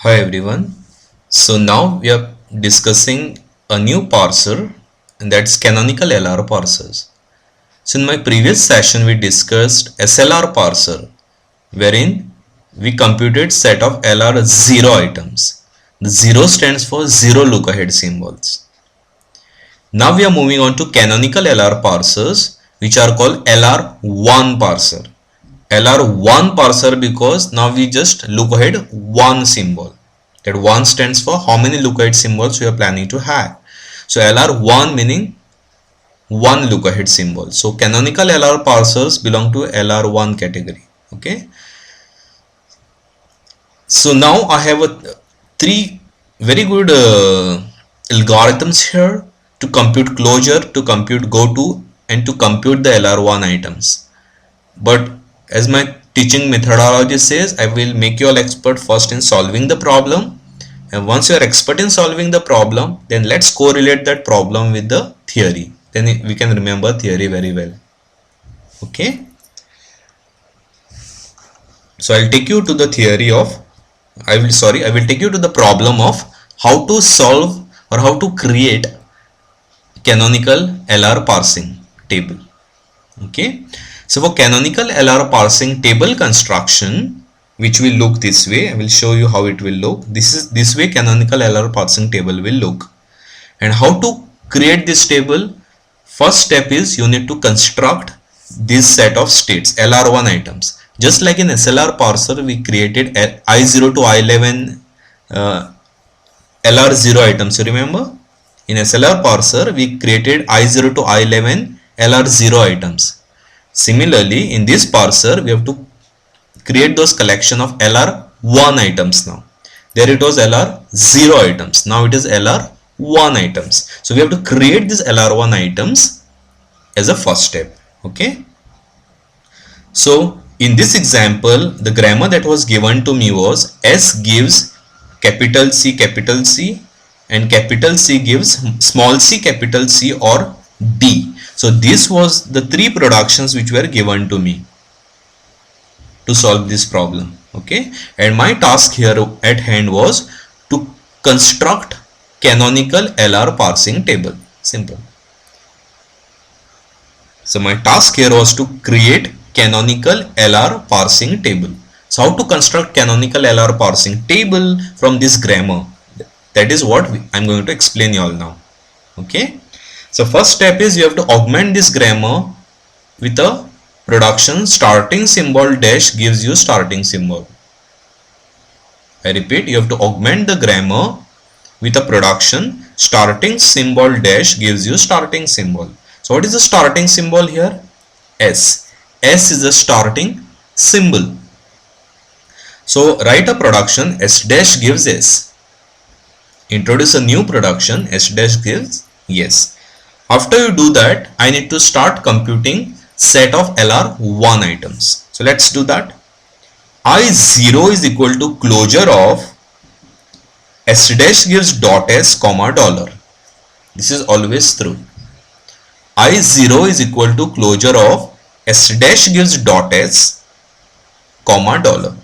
Hi everyone. So now we are discussing a new parser, and that's canonical LR parsers. So in my previous session we discussed SLR parser, wherein we computed set of LR 0 items. The 0 stands for 0 look ahead symbols. Now we are moving on to canonical LR parsers, which are called LR1 parser. LR1 parser because now we just look ahead one symbol. That 1 stands for how many look ahead symbols we are planning to have. So LR1 meaning one look ahead symbol. So canonical LR parsers belong to LR1 category. Okay. So now I have three very good algorithms here to compute closure, to compute goto, and to compute the LR1 items. But as my teaching methodology says, I will make you all expert first in solving the problem, and once you are expert in solving the problem, then let's correlate that problem with the theory. Then we can remember theory very well. Okay, so I'll take you to the theory of I will take you to the problem of how to solve or how to create canonical LR parsing table. Okay, so for canonical LR parsing table construction, which will look this way, I will show you how it will look. This way canonical LR parsing table will look. And how to create this table? First step is you need to construct this set of states, LR1 items. Just like in SLR parser, we created I0 to I11 LR0 items. You remember? In SLR parser, we created I0 to I11 LR0 items. Similarly, in this parser, we have to create those collection of LR1 items now. There it was LR0 items. Now it is LR1 items. So we have to create these LR1 items as a first step. Okay. So in this example, the grammar that was given to me was S gives capital C and capital C gives small c capital C or D. So this was the three productions which were given to me to solve this problem. Okay, and my task here at hand was to construct canonical LR parsing table. Simple. So my task here was to create canonical LR parsing table. So how to construct canonical LR parsing table from this grammar? That is what I'm going to explain you all now. Okay. So first step is you have to augment this grammar with a production starting symbol dash gives you starting symbol. I repeat, you have to augment the grammar with a production starting symbol dash gives you starting symbol. So what is the starting symbol here? S. S is the starting symbol. So write a production S dash gives S. Introduce a new production S dash gives yes. After you do that, I need to start computing set of LR1 items. So let's do that. I0 is equal to closure of S dash gives dot S comma dollar. This is always true. I0 is equal to closure of S dash gives dot S comma dollar.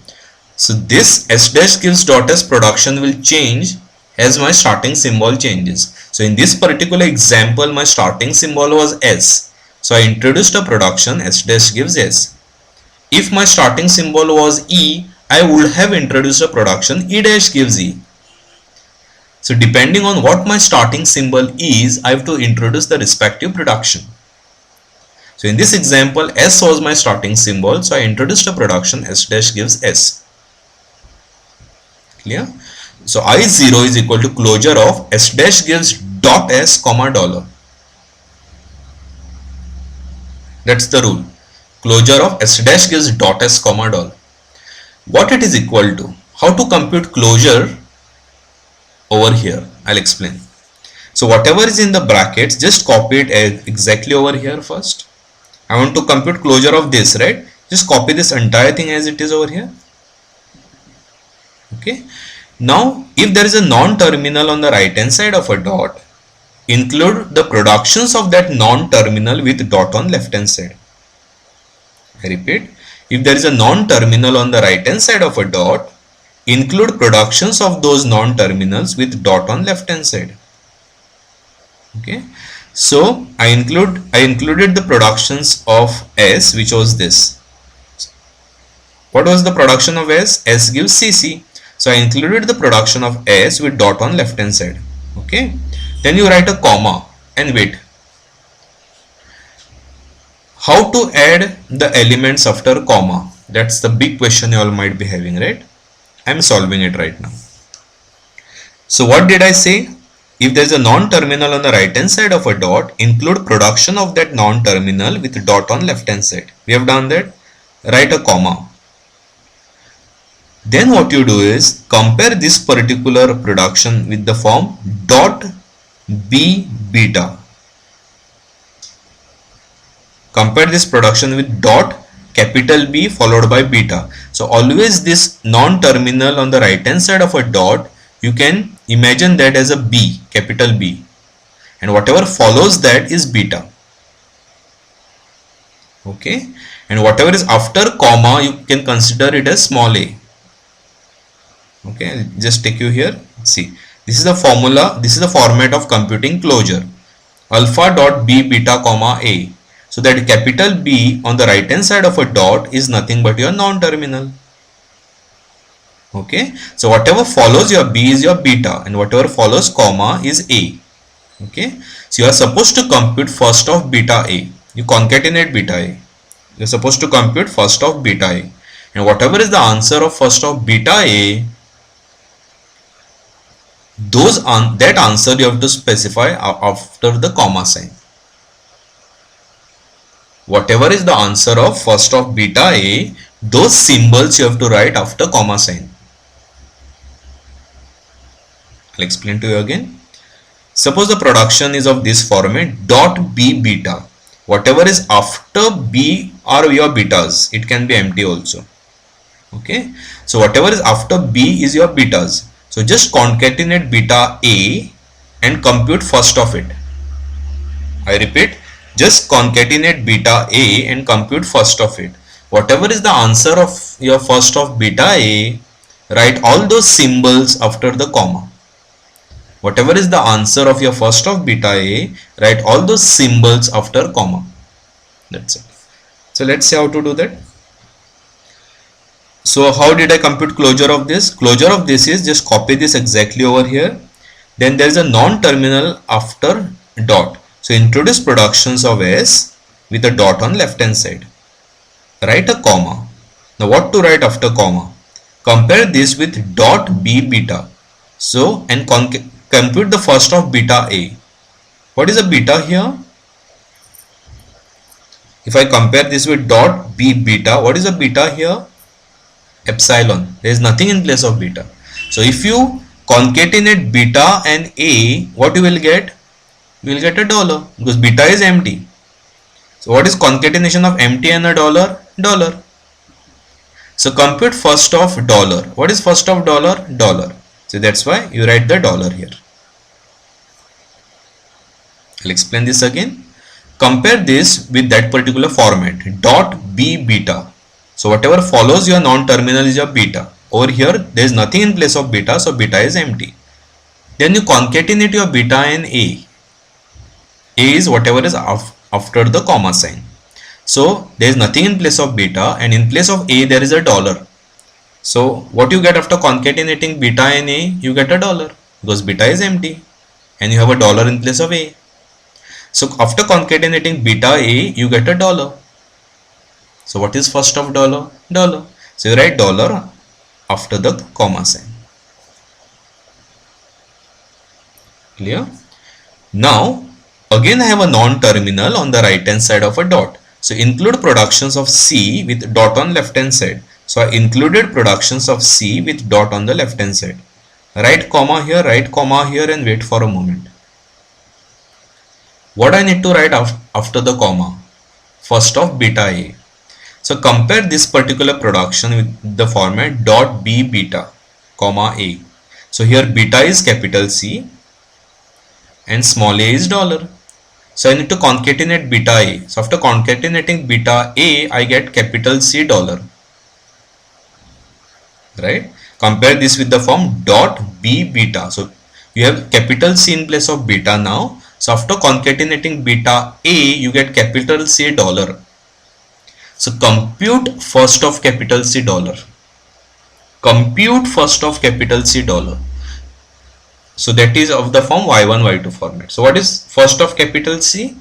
So this S dash gives dot S production will change as my starting symbol changes. So in this particular example, my starting symbol was S. So I introduced a production S dash gives S. If my starting symbol was E, I would have introduced a production E dash gives E. So depending on what my starting symbol is, I have to introduce the respective production. So in this example, S was my starting symbol. So I introduced a production S dash gives S. Clear? So I0 is equal to closure of S dash gives dot S comma dollar. That's the rule. Closure of S dash gives dot S comma dollar. What it is equal to? How to compute closure over here? I'll explain. So whatever is in the brackets, just copy it exactly over here first. I want to compute closure of this, right? Just copy this entire thing as it is over here. Okay. Now, if there is a non-terminal on the right hand side of a dot, include the productions of that non-terminal with dot on left hand side. I repeat, if there is a non-terminal on the right hand side of a dot, include productions of those non-terminals with dot on left hand side. Okay, so I included the productions of S, which was this. What was the production of S? S gives CC. So I included the production of S with dot on left hand side. Okay, then you write a comma and wait. How to add the elements after comma? That's the big question you all might be having, right? I'm solving it right now. So what did I say? If there is a non-terminal on the right hand side of a dot, include production of that non-terminal with dot on left hand side. We have done that. Write a comma. Then what you do is compare this particular production with the form dot b beta. Compare this production with dot capital B followed by beta. So always this non-terminal on the right hand side of a dot, you can imagine that as a B, capital B, and whatever follows that is beta. Okay, and whatever is after comma, you can consider it as small a. Okay, I'll just take you here. See, this is the formula, this is the format of computing closure. Alpha dot b beta comma a. So that capital B on the right hand side of a dot is nothing but your non-terminal. Okay, so whatever follows your B is your beta, and whatever follows comma is A. Okay, so you are supposed to compute first of beta A. You concatenate beta A. You are supposed to compute first of beta A, and whatever is the answer of first of beta A, that answer you have to specify after the comma sign. Whatever is the answer of first of beta A, those symbols you have to write after comma sign. I'll explain to you again. Suppose the production is of this format dot b beta. Whatever is after B are your betas. It can be empty also. Okay, so whatever is after B is your betas. So just concatenate beta A and compute first of it. I repeat, just concatenate beta A and compute first of it. Whatever is the answer of your first of beta A, write all those symbols after the comma. Whatever is the answer of your first of beta A, write all those symbols after comma. That's it. So let's see how to do that. So how did I compute closure of this? Closure of this is just copy this exactly over here. Then there is a non-terminal after dot. So introduce productions of S with a dot on left hand side. Write a comma. Now what to write after comma? Compare this with dot b beta. So and compute the first of beta A. What is a beta here? If I compare this with dot b beta, what is a beta here? Epsilon. There is nothing in place of beta. So if you concatenate beta and A, what you will get? You will get a dollar because beta is empty. So what is concatenation of empty and a dollar? Dollar. So compute first of dollar. What is first of dollar? Dollar. So that's why you write the dollar here. I'll explain this again. Compare this with that particular format dot b beta. So whatever follows your non-terminal is your beta. Over here there is nothing in place of beta, so beta is empty. Then you concatenate your beta and A. A is whatever is after the comma sign. So there is nothing in place of beta, and in place of A there is a dollar. So what you get after concatenating beta and A? You get a dollar because beta is empty and you have a dollar in place of A. So after concatenating beta A, you get a dollar. So what is first of dollar? Dollar. So you write dollar after the comma sign. Clear? Now again I have a non-terminal on the right hand side of a dot. So include productions of C with dot on left hand side. So I included productions of C with dot on the left hand side. Write comma here and wait for a moment. What I need to write after the comma? First of beta A. So compare this particular production with the format dot b beta comma A. So here beta is capital C and small a is dollar. So I need to concatenate beta A. So after concatenating beta A, I get capital C dollar. right? Compare this with the form dot b beta. So you have capital C in place of beta now. So after concatenating beta A, you get capital C dollar. So compute first of capital C dollar. Compute first of capital C dollar. So that is of the form y1 y2 format. So what is first of capital C?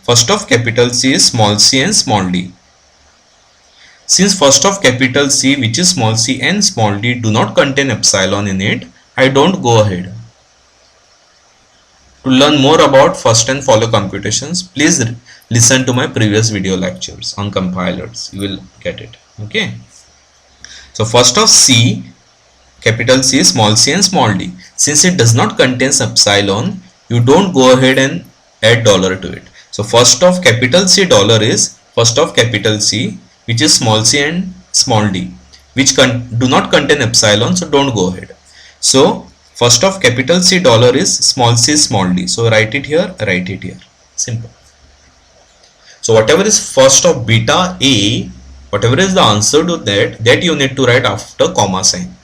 First of capital C is small c and small d. Since first of capital C, which is small c and small d, do not contain epsilon in it, I don't go ahead. To learn more about first and follow computations, please listen to my previous video lectures on compilers. You will get it. Okay. So first of C, capital C, small c and small d. Since it does not contain epsilon, you don't go ahead and add dollar to it. So first of capital C dollar is first of capital C, which is small c and small d, which do not contain epsilon, so don't go ahead. So first of capital C dollar is small c small d. So write it here, write it here. Simple. So whatever is first of beta A, whatever is the answer to that you need to write after comma sign.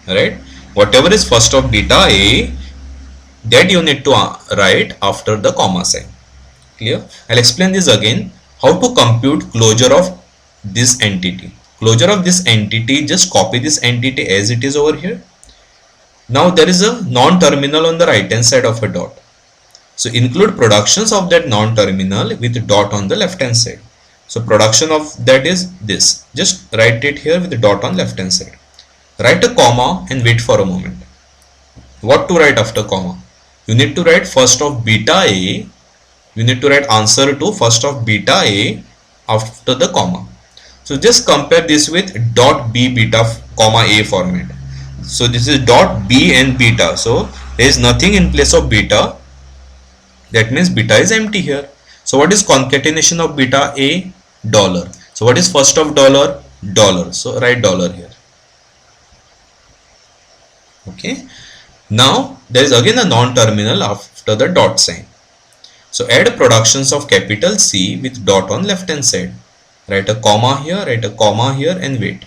Right? Whatever is first of beta A, that you need to write after the comma sign. Clear? I'll explain this again. How to compute closure of this entity. Closure of this entity, just copy this entity as it is over here. Now there is a non-terminal on the right hand side of a dot. So include productions of that non-terminal with dot on the left hand side. So production of that is this. Just write it here with the dot on left hand side. Write a comma and wait for a moment. What to write after comma? You need to write first of beta A. You need to write answer to first of beta A after the comma. So just compare this with dot b beta comma A format. So this is dot b and beta. So there is nothing in place of beta. That means beta is empty here. So what is concatenation of beta A? Dollar. So what is first of dollar? Dollar. So write dollar here. Okay. Now there is again a non-terminal after the dot sign. So add productions of capital C with dot on left hand side. Write a comma here, write a comma here and wait.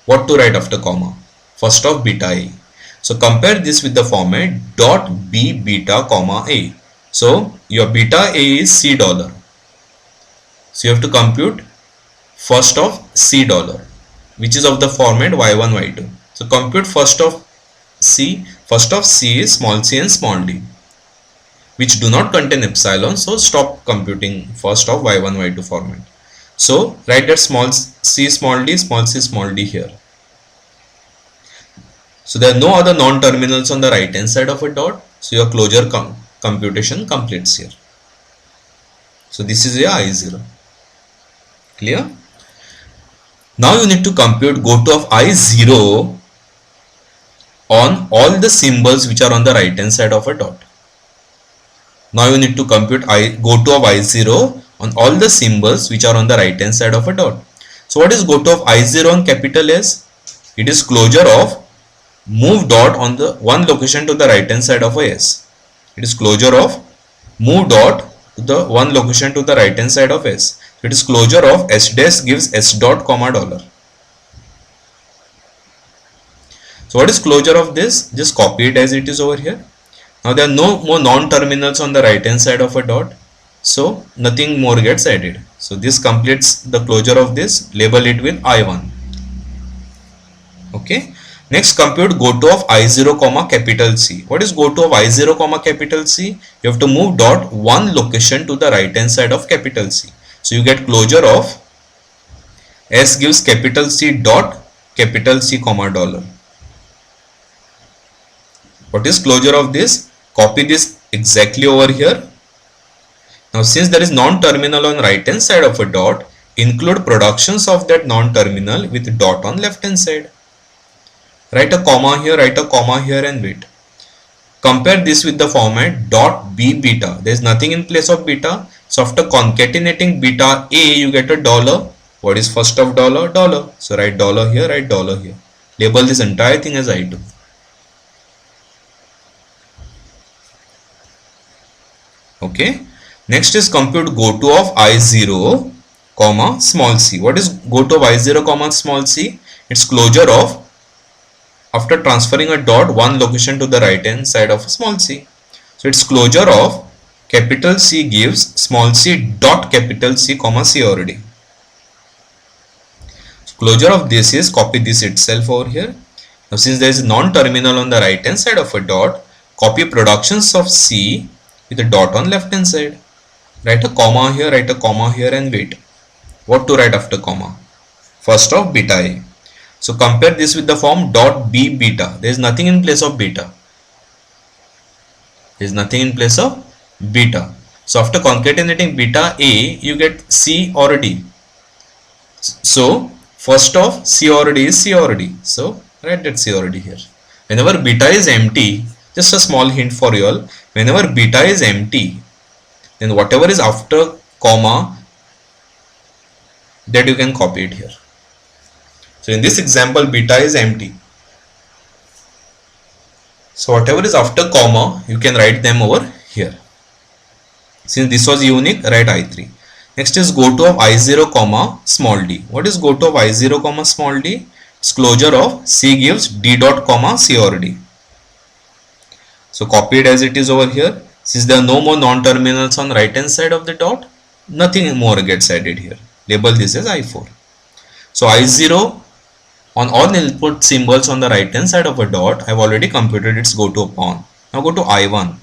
What to write after comma? First of beta A. So compare this with the format dot b beta comma A. So your beta A is C dollar. So you have to compute first of C dollar, which is of the format y1 y2. So compute first of C. First of C is small c and small d, which do not contain epsilon. So stop computing first of y1 y2 format. So write that small c small d here. So there are no other non-terminals on the right hand side of a dot. So your closure computation completes here. So this is your I0. Clear? Now you need to compute goto of I0 on all the symbols which are on the right hand side of a dot. Now you need to compute goto of I0 on all the symbols which are on the right hand side of a dot. So what is goto of I0 on capital S? It is closure of move dot on the one location to the right hand side of a S. It is closure of move dot to the one location to the right hand side of S. So it is closure of S dash gives S dot comma dollar. So what is closure of this? Just copy it as it is over here. Now there are no more non-terminals on the right hand side of a dot. So nothing more gets added. So this completes the closure of this. Label it with I1. Okay. Next compute goto of I0 comma capital C. What is goto of I0 comma capital C? You have to move dot one location to the right hand side of capital C. So you get closure of S gives capital C dot capital C comma dollar. What is closure of this? Copy this exactly over here. Now since there is non-terminal on right hand side of a dot, include productions of that non-terminal with dot on left hand side. Write a comma here, write a comma here and wait. Compare this with the format dot b beta. There is nothing in place of beta. So after concatenating beta A, you get a dollar. What is first of dollar? Dollar. So write dollar here, write dollar here. Label this entire thing as I2. Okay. Next is compute goto of I0 comma small c. What is goto of I0 comma small c? Its closure of after transferring a dot one location to the right hand side of small c. So its closure of capital C gives small c dot capital C comma c already. So closure of this is copy this itself over here. Now since there is a non-terminal on the right hand side of a dot, copy productions of C with a dot on left hand side. Write a comma here, write a comma here and wait. What to write after comma? First of beta A. So compare this with the form dot B beta. There is nothing in place of beta. There is nothing in place of beta. So after concatenating beta A, you get C already. So first of C already is C already. So write that C already here. Whenever beta is empty, just a small hint for you all. Whenever beta is empty, then whatever is after comma, that you can copy it here. So in this example, beta is empty. So whatever is after comma, you can write them over here. Since this was unique, write I3. Next is goto of I0 comma small d. What is goto of I0 comma small d? It's closure of C gives d dot comma C or d. So copy it as it is over here. Since there are no more non-terminals on right hand side of the dot, nothing more gets added here. Label this as I4. So I0 on all input symbols on the right hand side of a dot, I have already computed its goto upon. Now go to I1.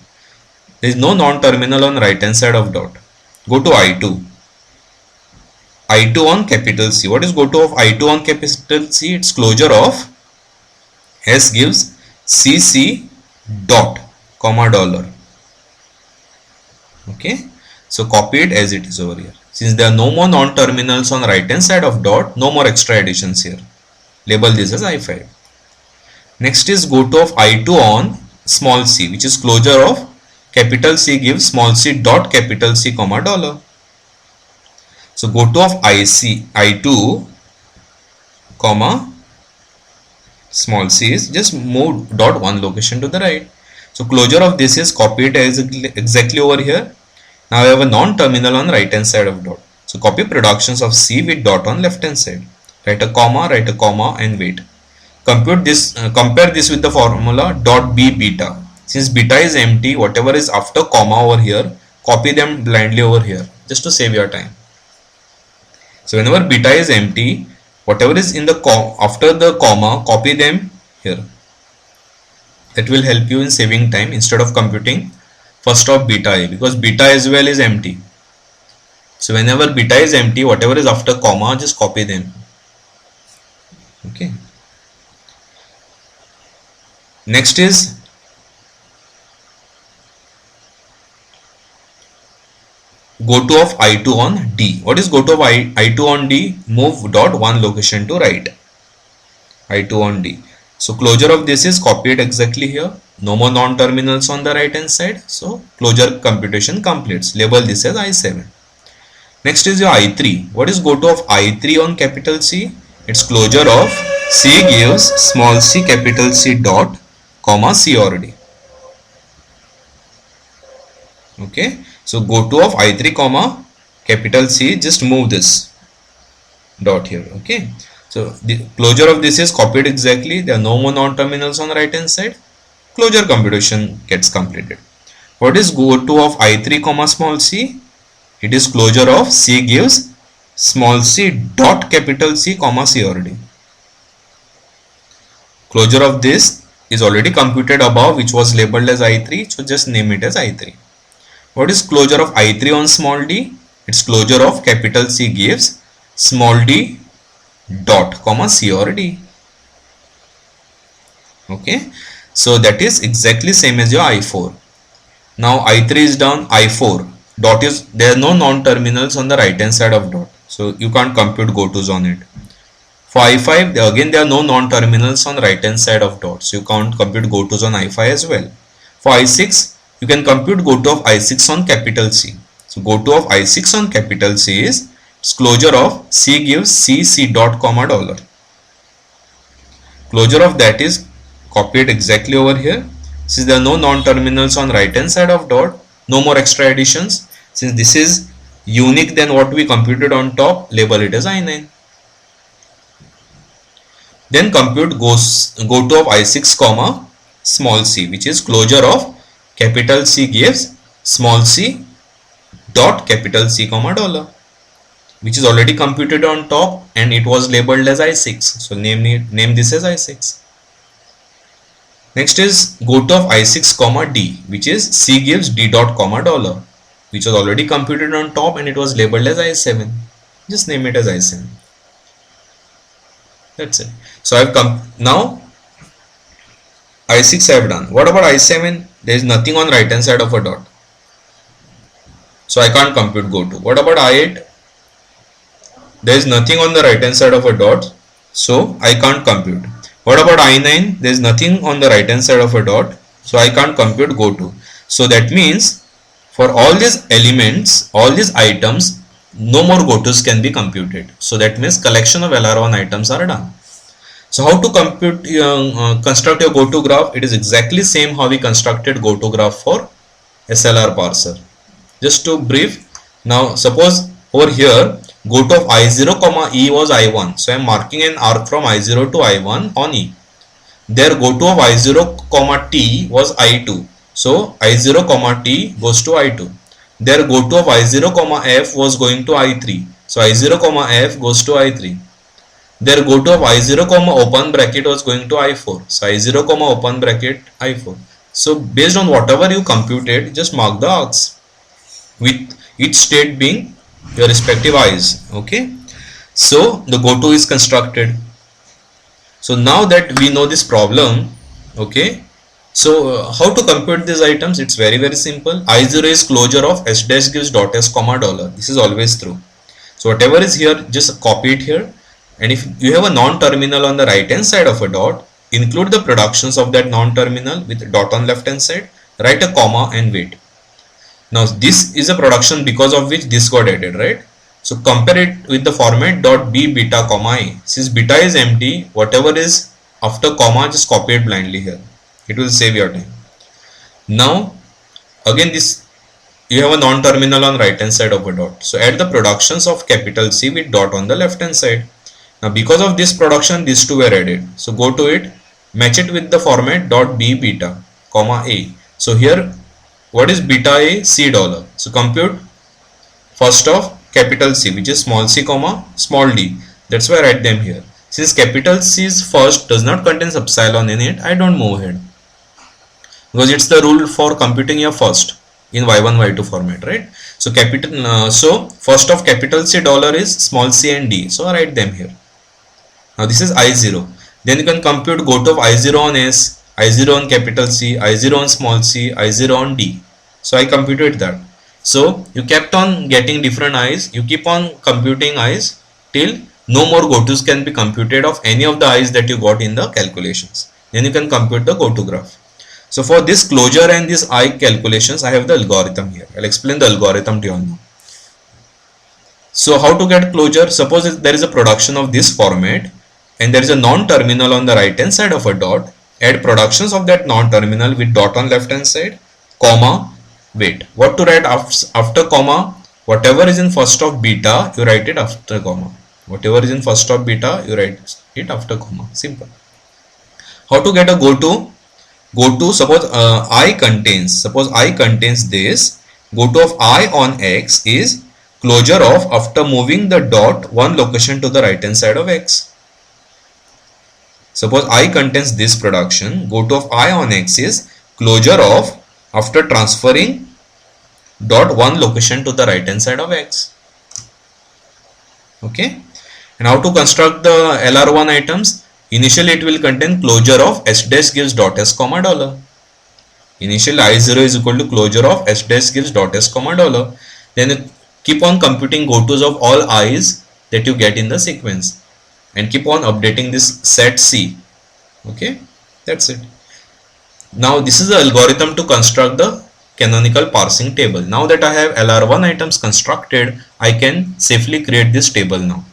There is no non-terminal on right hand side of dot. Go to I2. I2 on capital C. What is goto of I2 on capital C? Its closure of S gives CC dot comma dollar. Okay. So copy it as it is over here. Since there are no more non-terminals on right hand side of dot, no more extra additions here. Label this as I5. Next is goto of I2 on small c, which is closure of capital C gives small c dot capital C comma dollar. So goto of I2 comma small c is just move dot one location to the right. So closure of this is copied as exactly over here. Now I have a non-terminal on right hand side of dot. So copy productions of C with dot on left hand side. Write a comma and wait. Compare this with the formula dot B beta. Since beta is empty, whatever is after comma over here, copy them blindly over here just to save your time. So whenever beta is empty, whatever is in the after the comma, copy them here. That will help you in saving time instead of computing first of beta A, because beta as well is empty. So whenever beta is empty, whatever is after comma, just copy them. Okay. Next is goto of I2 on D. What is goto of I2 on D? Move dot one location to right. I2 on D. So closure of this is copied exactly here. No more non-terminals on the right hand side. So closure computation completes. Label this as I7. Next is your I3. What is goto of I3 on capital C? Its closure of C gives small c capital C dot comma C already. Okay. So goto of I3 comma capital C, just move this dot here. Okay. So the closure of this is copied exactly. There are no more non-terminals on the right hand side. Closure computation gets completed. What is goto of I3 comma small c? It is closure of C gives small c dot capital C comma C already. Closure of this is already computed above, which was labeled as I3. So just name it as I3. What is closure of I3 on small d? Its closure of capital C gives small d dot comma C or D. Okay. So that is exactly same as your I4. Now I3 is done. I4 dot is, there are no non-terminals on the right hand side of dot. So you can't compute gotos on it. For I5, again there are no non-terminals on the right hand side of dot. So you can't compute gotos on I5 as well. For I6, you can compute goto of I6 on capital C. So goto of I6 on capital C is its closure of C gives C dot comma dollar. Closure of that is copied exactly over here. Since there are no non-terminals on right hand side of dot, no more extra additions. Since this is unique than what we computed on top, label it as I9. Then compute go to of I6 comma small c, which is closure of capital C gives small c dot capital C comma dollar, which is already computed on top and it was labeled as I6. So name this as I6. Next is go to of I6 comma D, which is C gives D dot comma dollar, which was already computed on top and it was labeled as I7. Just name it as I7. That's it. So I've come now. I6 I have done. What about I7? There is nothing on right hand side of a dot, so I can't compute go to. What about I8? There is nothing on the right hand side of a dot, so I can't compute. What about I9? There is nothing on the right hand side of a dot, so I can't compute go to. So that means for all these elements, all these items, no more go tos can be computed. So that means collection of LR1 items are done. So how to compute construct your go to graph? It is exactly same how we constructed go to graph for SLR parser. Just to brief, now suppose over here go to of I0 comma E was I1, so I am marking an arc from I0 to I1 on E. There go to of I0 comma T was I2, so I0 comma T goes to I2. There go to of I0 comma F was going to I3, so I0 comma F goes to I3. There go to of I0 comma open bracket was going to I4, so I0 comma open bracket I4. So based on whatever you computed, just mark the arcs with each state being your respective i's. Okay, so the go to is constructed. So now that we know this problem, okay, so how to compute these items? It's very simple. I0 is closure of s dash gives dot s comma dollar. This is always true. So whatever is here, just copy it here, and if you have a non-terminal on the right hand side of a dot, include the productions of that non-terminal with dot on left hand side, write a comma and wait. Now this is a production because of which this got added, right? So compare it with the format dot b beta comma a. Since beta is empty, whatever is after comma, just copy it blindly here. It will save your time. Now again, this you have a non-terminal on right hand side of a dot, so add the productions of capital C with dot on the left hand side. Now because of this production, these two were added, so go to it, match it with the format dot b beta comma a. So here what is beta a? C dollar. So compute first of capital C, which is small c comma small d. That's why I write them here. Since capital C is first, does not contain epsilon in it, I don't move ahead, because it's the rule for computing your first in y1 y2 format, right? So so first of capital C dollar is small c and d, so I write them here. Now this is I0. Then you can compute go to of I0 on S, I0 on capital C, I0 on small c, I0 on d. So I computed that. So you kept on getting different i's, you keep on computing i's till no more go tos can be computed of any of the i's that you got in the calculations. Then you can compute the go to graph. So for this closure and this I calculations, I have the algorithm here. I'll explain the algorithm to you now. So how to get closure? Suppose there is a production of this format and there is a non-terminal on the right hand side of a dot. Add productions of that non-terminal with dot on left hand side, comma, wait. What to write after comma? Whatever is in first of beta, you write it after comma. Whatever is in first of beta, you write it after comma. Simple. How to get a go to? Go to, suppose I contains this, go to of I on X is closure of after moving the dot one location to the right hand side of X. Suppose I contains this production, go to of I on X is closure of after transferring dot one location to the right hand side of X. Okay, and how to construct the LR1 items? Initially it will contain closure of s dash gives dot s comma dollar. Initially I0 is equal to closure of s dash gives dot s comma dollar. Then keep on computing go tos of all i's that you get in the sequence and keep on updating this set C. Okay, that's it. Now this is the algorithm to construct the canonical parsing table. Now that I have LR1 items constructed, I can safely create this table now.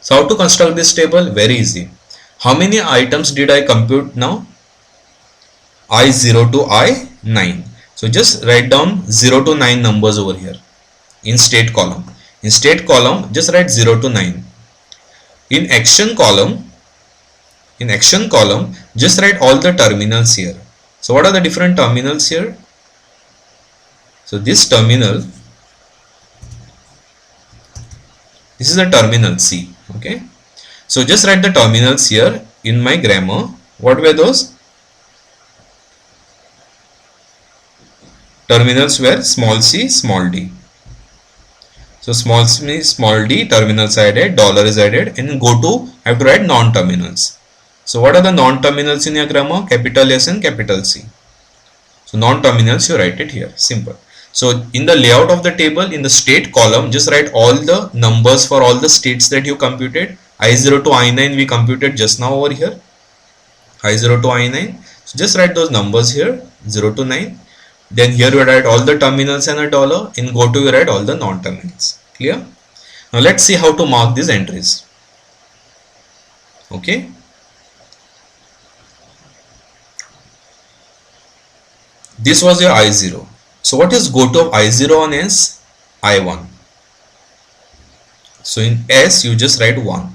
So how to construct this table? Very easy. How many items did I compute now? I0 to I9. So just write down 0 to 9 numbers over here in state column. In state column, just write 0 to 9. In action column, In action column, just write all the terminals here. So what are the different terminals here? So this terminal, this is the terminal C. Okay. So just write the terminals here in my grammar. What were those? Terminals were small c, small d. So small c, small d, terminals added, dollar is added, and go to, I have to write non-terminals. So what are the non-terminals in your grammar? Capital S and capital C. So non-terminals, you write it here, simple. So in the layout of the table, in the state column, just write all the numbers for all the states that you computed. I0 to I9 we computed just now over here. I0 to I9. So just write those numbers here, 0 to 9. Then here you write all the terminals and a dollar. In GoTo you write all the non-terminals. Clear? Now let's see how to mark these entries. Okay. This was your I0. So what is GoTo of I0 on S? I1. So in S you just write 1.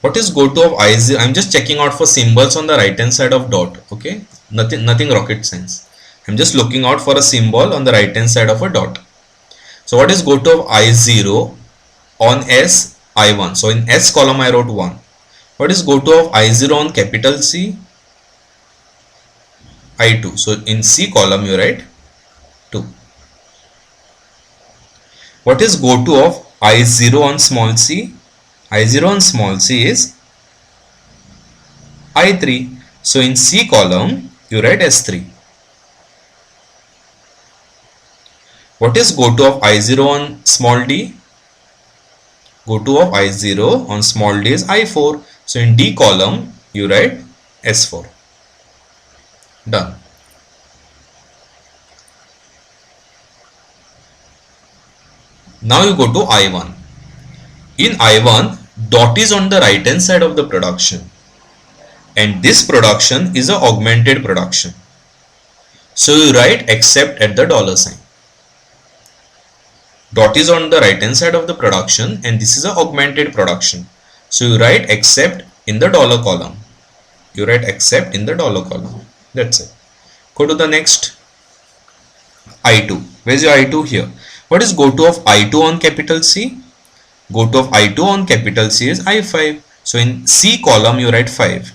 What is GoTo of I0? I'm just checking out for symbols on the right hand side of dot. Okay. Nothing rocket science. I'm just looking out for a symbol on the right hand side of a dot. So what is GoTo of I0 on S? I1. So in S column I wrote 1. What is GoTo of I0 on capital C? I2. So in C column you write 2. What is GoTo of I0 on small c? I0 on small c is I3. So in C column you write S3. What is GoTo of I0 on small d? GoTo of I0 on small d is I4. So in D column you write S4. Done. Now you go to I1. In I1, dot is on the right hand side of the production. And this production is an augmented production. So you write except at the dollar sign. Dot is on the right hand side of the production and this is an augmented production. So you write except in the dollar column. You write except in the dollar column. That's it. Go to the next. I2. Where's your I2? Here. What is GoTo of I2 on capital C? GoTo of I2 on capital C is I5. So in C column you write 5.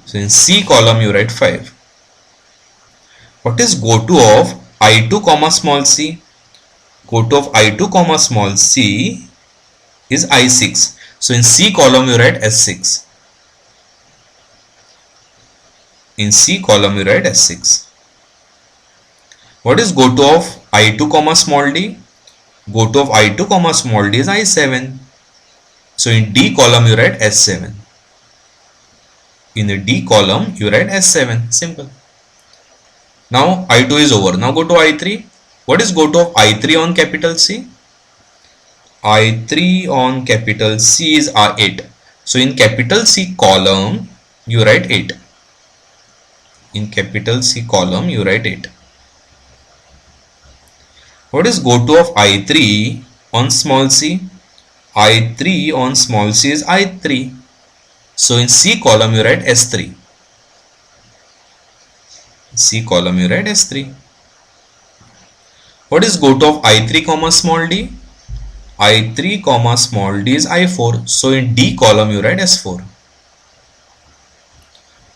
So in C column you write 5. What is GoTo of I2 comma small c? GoTo of I2 comma small c is I6. So in C column you write S6. In C column you write S6. What is GoTo of I2 comma small d? GoTo of I2 comma small d is I7. So in D column you write S7. In the D column you write S7. Simple. Now I2 is over. Now go to I3. What is GoTo of I3 on capital C? I3 on capital C is R8. So in capital C column you write 8. In capital C column you write 8. What is GoTo of I3 on small c? I3 on small c is I3. So in C column you write S3. C column you write S3. What is GoTo of I3 comma small d? I3 comma small d is I4. So in D column you write S4.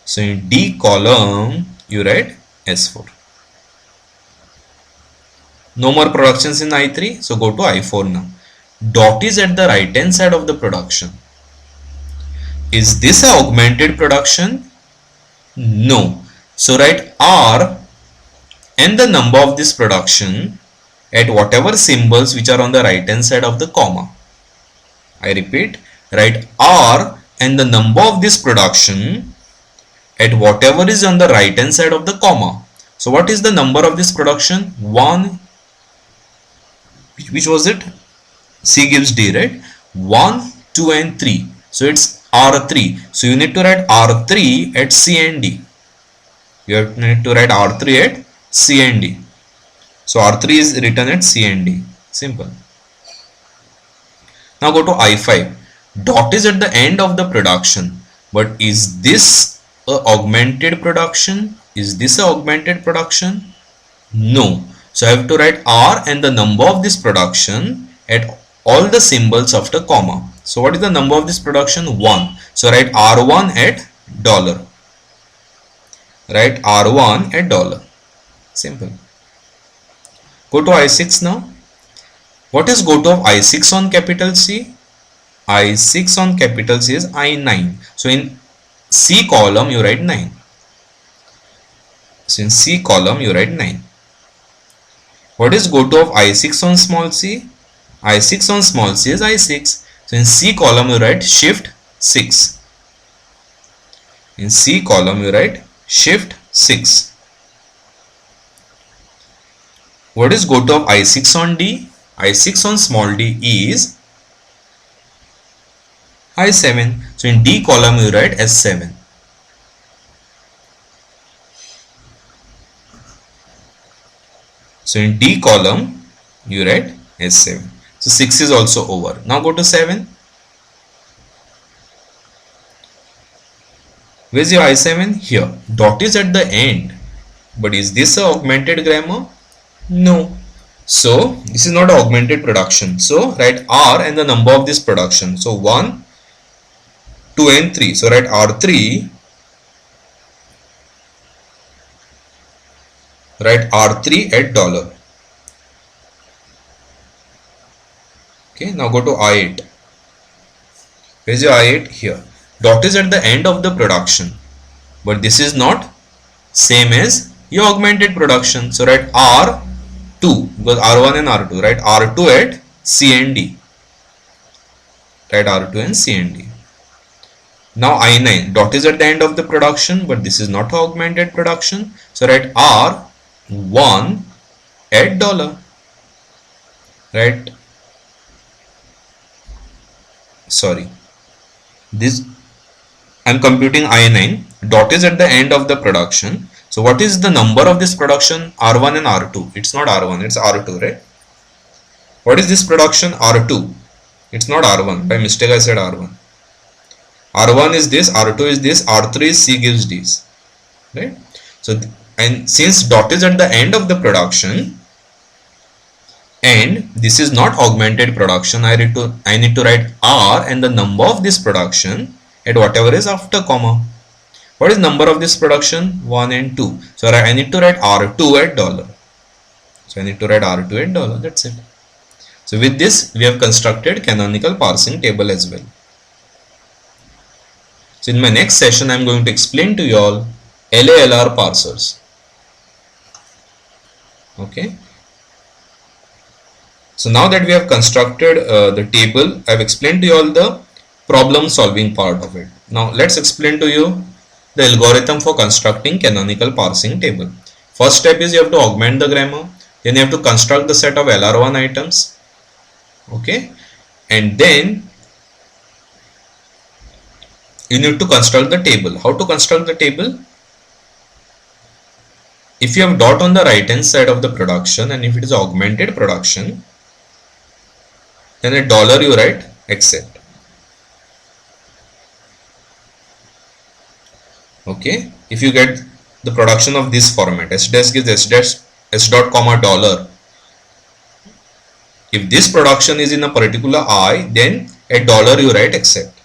So in D column you write S4. No more productions in I3. So go to I4 now. Dot is at the right hand side of the production. Is this an augmented production? No. So write R and the number of this production at whatever symbols which are on the right hand side of the comma. I repeat, write R and the number of this production at whatever is on the right hand side of the comma. So what is the number of this production? 1. Which was it? C gives D, right? 1, 2 and 3. So it's R3. So you need to write R3 at C and D. You need to write R3 at C and D. So R3 is written at C and D. Simple. Now go to I5. Dot is at the end of the production, but is this a augmented production? Is this a augmented production? No. So I have to write R and the number of this production at all the symbols after comma. So what is the number of this production? 1. So write R1 at dollar. Write R1 at dollar. Simple. Go to I6 now. What is go to of I6 on capital C? I6 on capital C is I9. So in C column you write 9. So in C column you write 9. What is go to of I6 on small c? I6 on small c is I6. So in C column you write shift 6. In C column you write shift 6. What is go to of I6 on D? I6 on small d is I7. So in D column you write S7. So in D column you write S7. So 6 is also over. Now go to 7. Where is your I7? Here. Dot is at the end. But is this a augmented grammar? No. So this is not augmented production. So write R and the number of this production. So 1, 2 and 3. So write R3. Write R3 at dollar. Okay, now go to I8. Where is your I8? Here. Dot is at the end of the production. But this is not same as your augmented production. So write R2 because R1 and R2. Write R2 at C and D. Write R2 and C and D. Now I9. Dot is at the end of the production, but this is not augmented production. So write R1 at dollar. Right? Sorry. This I am computing I9. Dot is at the end of the production. So what is the number of this production? R1 and R2. It's not R1, it's R2, right? What is this production? R2. It's not R1. By mistake I said R1. R1 is this, R2 is this, R3 is C gives this. Right? So and since dot is at the end of the production and this is not augmented production, I need to write R and the number of this production at whatever is after comma. What is number of this production? 1 and 2. So I need to write R2 at dollar. So I need to write R2 at dollar. That's it. So with this we have constructed canonical parsing table as well. So in my next session I am going to explain to you all LALR parsers. Okay. So now that we have constructed the table, I have explained to you all the problem solving part of it. Now let's explain to you the algorithm for constructing canonical parsing table. First step is you have to augment the grammar. Then you have to construct the set of LR1 items. Okay. And then you need to construct the table. How to construct the table? If you have dot on the right hand side of the production and if it is augmented production, then at dollar you write except. Okay, if you get the production of this format, s dash gives s dot comma dollar. If this production is in a particular I, then at dollar you write except.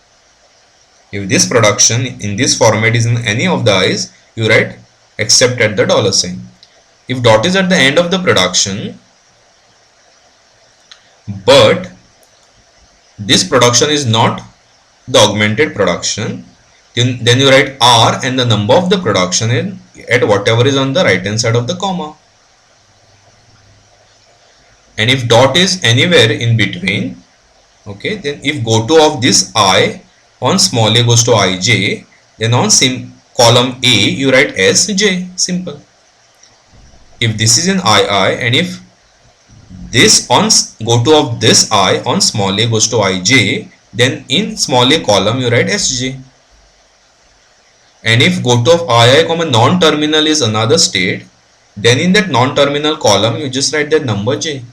If this production in this format is in any of the i's, you write except at the dollar sign. If dot is at the end of the production, but this production is not the augmented production, then you write R and the number of the production in at whatever is on the right hand side of the comma. And if dot is anywhere in between, okay, then if go to of this I on small a goes to ij, then on column A you write sj. Simple. If this is in ii and if this on go to of this I on small a goes to ij, then in small a column you write sj. And if go to of ii comma non-terminal is another state, then in that non-terminal column you just write that number j.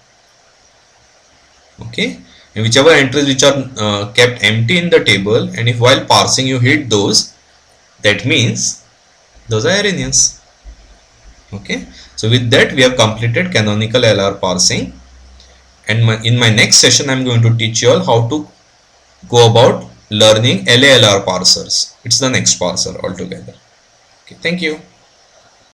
Okay. and whichever entries which are kept empty in the table, and if while parsing you hit those, that means those are erroneous. Okay, so with that we have completed canonical LR parsing, and in my next session I'm going to teach you all how to go about learning LALR parsers. It's the next parser altogether. Okay, thank you.